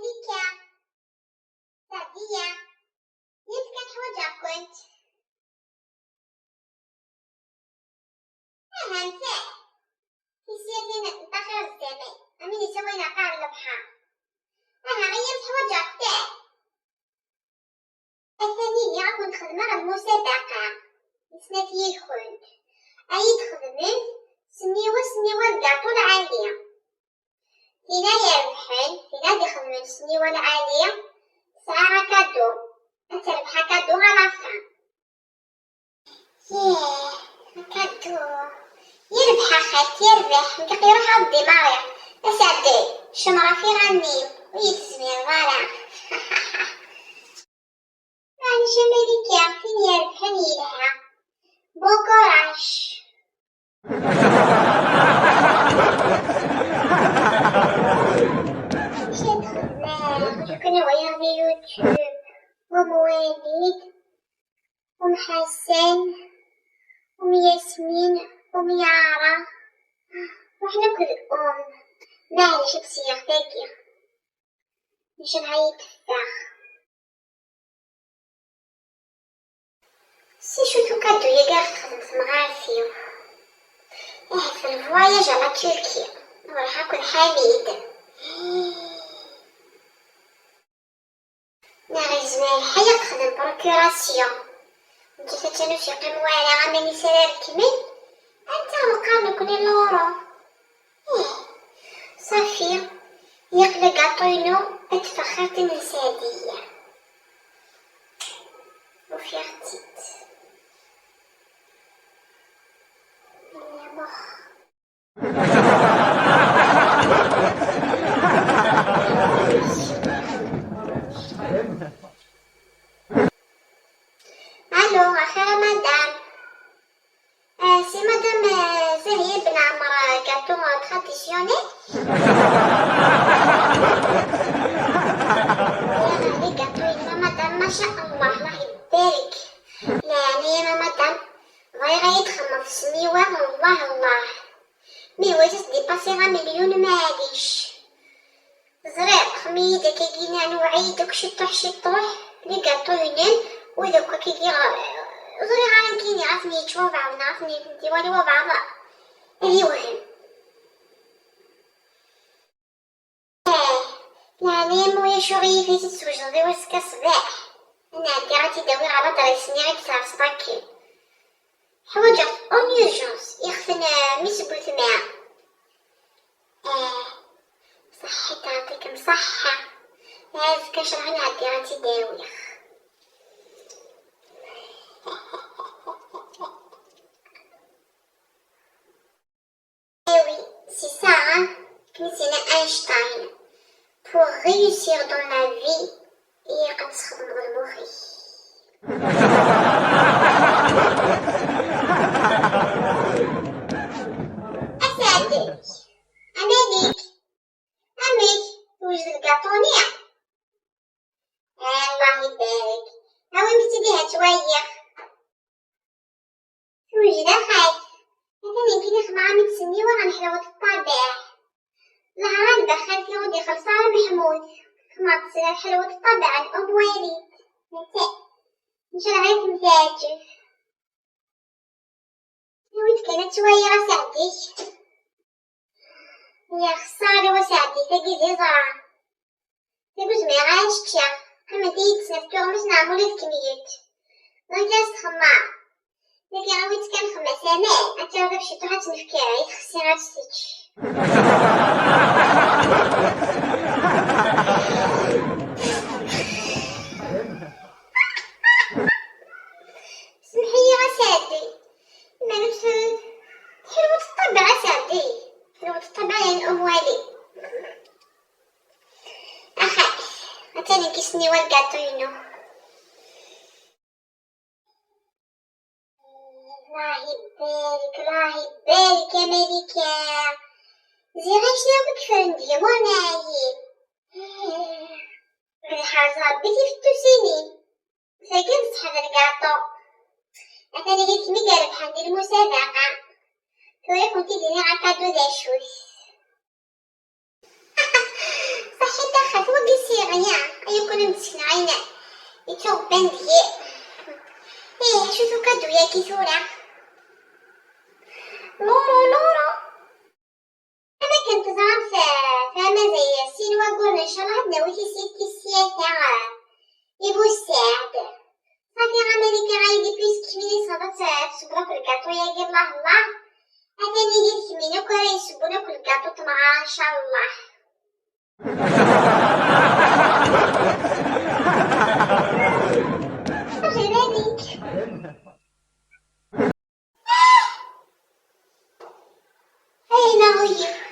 ملكة سعدية يمكن حوجة كنت أهم ساعة في سيرتين انتخر الزمان أمين يسوي نقار البحر أنا غيرت حوجة تاعي الثانية كنت خدمة المسابقة لسنتي كنت أيد خدمت سنيوة القاطو العالية فينا يربحن فينا دخل من سنيوة العالية ساعة كادو أتربح كادو غلافة كادو يربح خالتي يربح مكاقي يروح عضي ماريا أسعدي شمرة في غنيم ويتزمير غالا يعني شماليكا فين يربحن يلها بوكوراش مشيت خدمة كنا ويانا يوتيوب ومواليد حسن ياسمين يارا وحنا كل معليش بسياق باقية مشان هاي تفاح سي شوفو كادو يقال خدمت في مغارفيو في الفواياج على تركيا وراح اكل حميد ناري زمان حيا تخدم بروكوراسيون انت تتنفق موالي عملي سرار كمل انت مقال كل لورو صافي يقلق عطينو اتفخرت النسادية وفي اختيت يا مخ الو اخيرا مدام سي مدام زهير بن عمر كاتو تراديسيونيل يا غالي كاتو يا مدام ما شاء الله الله يبارك لا يا مدام غير يتخمم في السنيوة الله مي واجس ديباسي 1,000,000 معليش زريق خميدة كيجينا نوعيدك شطوح لي كاتو ينين وذوكا كيجي زريق عارفيني عرفني تشوفع ونعرفني ديوالي وبعض اللي وهم لا مويا شغلي في تسوجدي وسكا صباح انا عندي راتي داوي على دريسني غير تسعة صباكي حواجة اون يورجونس يخفن ميسبوت معاه صحي تعطيكم صحة هاز كنشرحني عندي راتي داوي c'est ça, hein, que c'est Einstein. Pour réussir dans la vie, il faut se mourir. أسعدك أمك توجد القاطونية الله يبارك هاوي مبتديها شوية توجد خايف مثلا يمكن يخمع متسني ورا حلاوة الطبيعة العران دخلت يودي خلصار محمود خمعت سنة حلاوة الطبيعة الأم وليد مشان غير مزاجه نويت كانت شوية وسعدي يا خسارة وسعدي تجي زرع تبوز ميغاش تشا كما تيجي تسنفتو مش نعمل الكميات نجاز خمع لكن غويت كان خمس سنين أتعرف بشي طحات نفكاري تخسيرات ستيتش سمحي يا سعدي ما نفسد حلوة الطبع سعدي حلوة الطبع يعني الأم والي أخاف أتاني كيسني والقاطينو الله يبارك يا ملكة زيغا شنو كيفاش نديرو معايا بالحاجة ربيتي في التوسينين ساكن صحاب الكاطو أتاني قلت مي قال بحال ندير مسابقة تويا كنتي ديري غا كادو داشوش صحيت خاطر وقيسي غيا أيكون مسكين عينا يتوب بندي إيه شوفو كادو يا كيثورة لورو أنا كنت زعما فما زي سينوا قولنا إن شاء الله عندنا وحي سيد كيسيا يبو الساعد صافي غامريكا غايدي بيسك كميني صابت تسبنا كل كاطو يا الله الله أثاني ديال كمينة كورا يسبونا كل كاطو طمعا إن شاء الله غير هاديك أين غيب